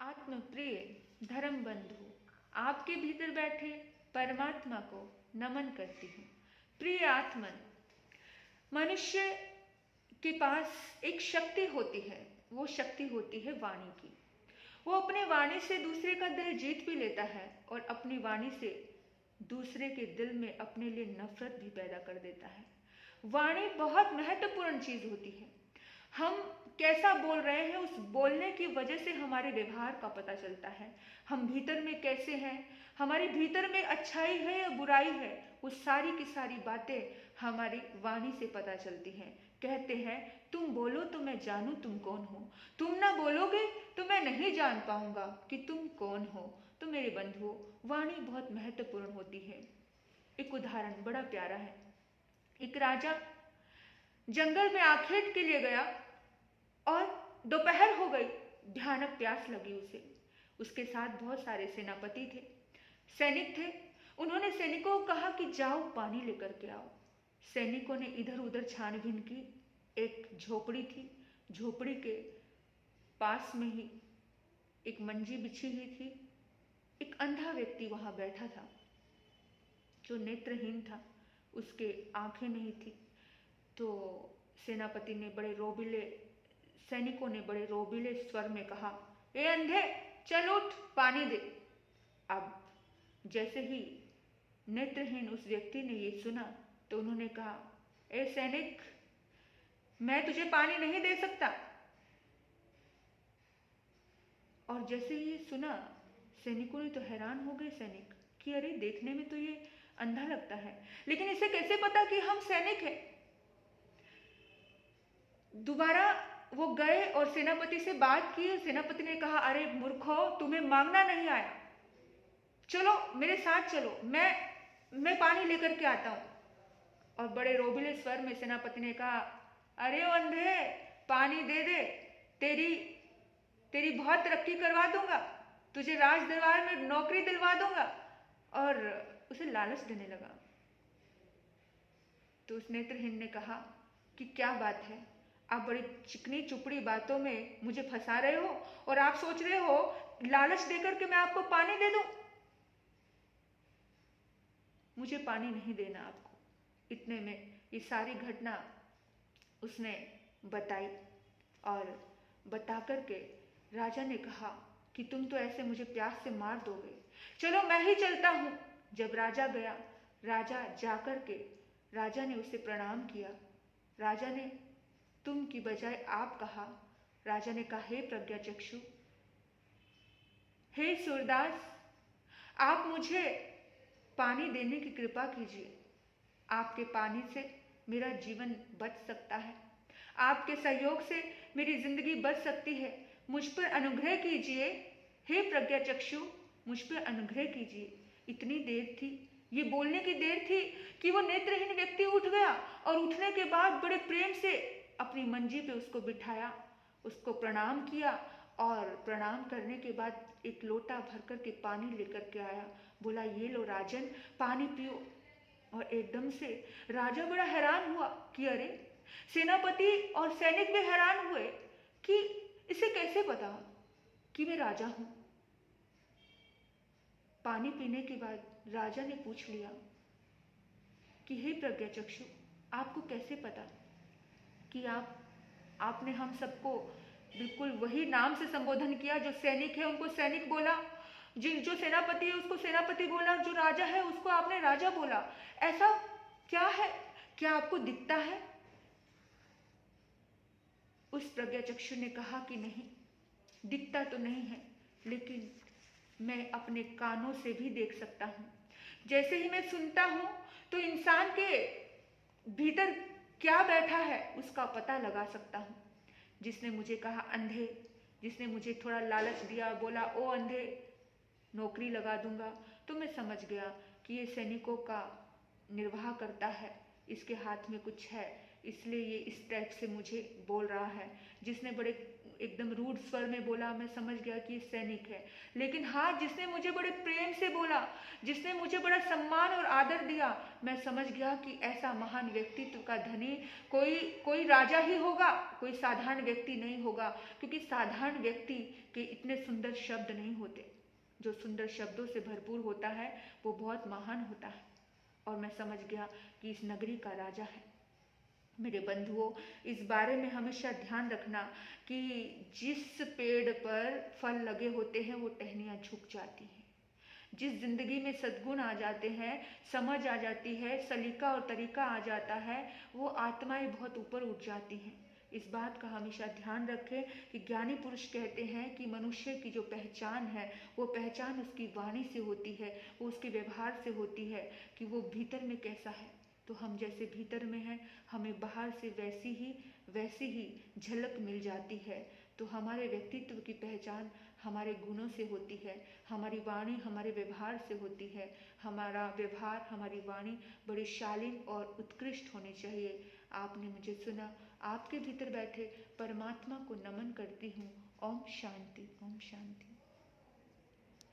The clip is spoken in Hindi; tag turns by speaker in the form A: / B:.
A: आत्मप्रिय धर्म बंधु, आपके भीतर बैठे परमात्मा को नमन करती हूँ। प्रिय आत्मन, मनुष्य के पास एक शक्ति होती है, वो शक्ति होती है वाणी की। वो अपने वाणी से दूसरे का दिल जीत भी लेता है और अपनी वाणी से दूसरे के दिल में अपने लिए नफरत भी पैदा कर देता है। वाणी बहुत महत्वपूर्ण चीज होती है। हम कैसा बोल रहे हैं, उस बोलने की वजह से हमारे व्यवहार का पता चलता है। हम भीतर में कैसे हैं, हमारे भीतर में अच्छाई है या बुराई है, वो सारी की सारी बातें हमारी वाणी से पता चलती हैं। कहते हैं, तुम बोलो तो मैं जानूं तुम कौन हो, तुम ना बोलोगे तो मैं नहीं जान पाऊंगा कि तुम कौन हो। तो मेरे बंधुओं, वाणी बहुत महत्वपूर्ण होती है। एक उदाहरण बड़ा प्यारा है। एक राजा जंगल में आखेट के लिए गया और दोपहर हो गई। भयानक प्यास लगी उसे। उसके साथ बहुत सारे सेनापति थे, सैनिक थे। उन्होंने सैनिकों को कहा कि जाओ पानी लेकर के आओ। सैनिकों ने इधर उधर छानबीन की। एक झोपड़ी थी, झोपड़ी के पास में ही एक मंजी बिछी हुई थी। एक अंधा व्यक्ति वहां बैठा था जो नेत्रहीन था, उसके आंखें नहीं थी। तो सेनापति ने बड़े रोबीले सैनिकों ने बड़े रोबीले स्वर में कहा, ए अंधे, चल उठ, पानी दे। अब जैसे ही नेत्रहीन उस व्यक्ति ने ये सुना तो उन्होंने कहा, ए सैनिक, मैं तुझे पानी नहीं दे सकता। और जैसे ही सुना, सैनिकों ने तो हैरान हो गए सैनिक कि अरे, देखने में तो ये अंधा लगता है, लेकिन इसे कैसे पता कि हम सैनिक हैं। दोबारा वो गए और सेनापति से बात की। सेनापति ने कहा, अरे मूर्खो, तुम्हें मांगना नहीं आया, चलो मेरे साथ चलो, मैं पानी लेकर के आता हूं। और बड़े रोबीले स्वर में सेनापति ने कहा, अरे ओ अंधे, पानी दे दे, तेरी बहुत तरक्की करवा दूंगा, तुझे राज दरबार में नौकरी दिलवा दूंगा। और उसे लालच देने लगा। तो उस नेत्रहीन ने कहा कि क्या बात है, आप बड़ी चिकनी चुपड़ी बातों में मुझे फंसा रहे हो और आप सोच रहे हो लालच देकर के मैं आपको पानी दे दूं। मुझे पानी नहीं देना आपको। इतने में ये सारी घटना उसने बताई और बता करके राजा ने कहा कि तुम तो ऐसे मुझे प्यास से मार दोगे, चलो मैं ही चलता हूं। जब राजा गया, राजा जाकर के राजा ने उसे प्रणाम किया। राजा ने तुम की बजाय आप कहा। राजा ने कहा, हे प्रज्ञाचक्षु, हे सूरदास, आप मुझे पानी देने की कृपा कीजिए। आपके पानी से मेरा जीवन बच सकता है, आपके सहयोग से मेरी जिंदगी बच सकती है। मुझ पर अनुग्रह कीजिए, हे प्रज्ञाचक्षु, मुझ पर अनुग्रह कीजिए। इतनी देर थी, ये बोलने की देर थी कि वो नेत्रहीन व्यक्ति उठ गया और उठने के बाद बड़े प्रेम से अपनी मंजी पे उसको बिठाया, उसको प्रणाम किया और प्रणाम करने के बाद एक लोटा भर कर के पानी लेकर के आया। बोला, ये लो राजन, पानी पियो। और एकदम से राजा बड़ा हैरान हुआ कि अरे, सेनापति और सैनिक भी हैरान हुए कि इसे कैसे पता कि मैं राजा हूं। पानी पीने के बाद राजा ने पूछ लिया कि हे प्रज्ञाचक्षु, आपको कैसे पता कि आपने हम सबको बिल्कुल वही नाम से संबोधन किया, जो सैनिक है उनको सैनिक बोला, जो सेनापति है उसको सेनापति बोला, जो राजा है उसको आपने राजा बोला। ऐसा क्या है, क्या आपको दिखता है? उस प्रज्ञाचक्षु ने कहा कि नहीं, दिखता तो नहीं है, लेकिन मैं अपने कानों से भी देख सकता हूं। जैसे ही मैं सुनता हूं तो इंसान के भीतर क्या बैठा है उसका पता लगा सकता हूं। जिसने मुझे कहा अंधे, जिसने मुझे थोड़ा लालच दिया, बोला ओ अंधे, नौकरी लगा दूंगा, तो मैं समझ गया कि ये सैनिकों का निर्वाह करता है, इसके हाथ में कुछ है, इसलिए ये इस टाइप से मुझे बोल रहा है। जिसने बड़े एकदम रूड स्वर में बोला, मैं समझ गया कि सैनिक है। लेकिन हाँ, जिसने मुझे बड़े प्रेम से बोला, जिसने मुझे बड़ा सम्मान और आदर दिया, मैं समझ गया कि ऐसा महान व्यक्तित्व का धनी कोई राजा ही होगा, कोई साधारण व्यक्ति नहीं होगा। क्योंकि साधारण व्यक्ति के इतने सुंदर शब्द नहीं होते। जो सुंदर शब्दों से भरपूर होता है वो बहुत महान होता है। और मैं समझ गया कि इस नगरी का राजा है। मेरे बंधुओं, इस बारे में हमेशा ध्यान रखना कि जिस पेड़ पर फल लगे होते हैं वो टहनियाँ झुक जाती हैं। जिस जिंदगी में सद्गुण आ जाते हैं, समझ आ जाती है, सलीका और तरीका आ जाता है, वो आत्माएं बहुत ऊपर उठ जाती हैं। इस बात का हमेशा ध्यान रखें कि ज्ञानी पुरुष कहते हैं कि मनुष्य की जो पहचान है वो पहचान उसकी वाणी से होती है, वो उसके व्यवहार से होती है कि वो भीतर में कैसा है। तो हम जैसे भीतर में हैं, हमें बाहर से वैसी ही झलक मिल जाती है। तो हमारे व्यक्तित्व की पहचान हमारे गुणों से होती है, हमारी वाणी हमारे व्यवहार से होती है। हमारा व्यवहार, हमारी वाणी बड़ी शालीन और उत्कृष्ट होनी चाहिए। आपने मुझे सुना, आपके भीतर बैठे परमात्मा को नमन करती हूँ। ओम शांति, ओम शांति।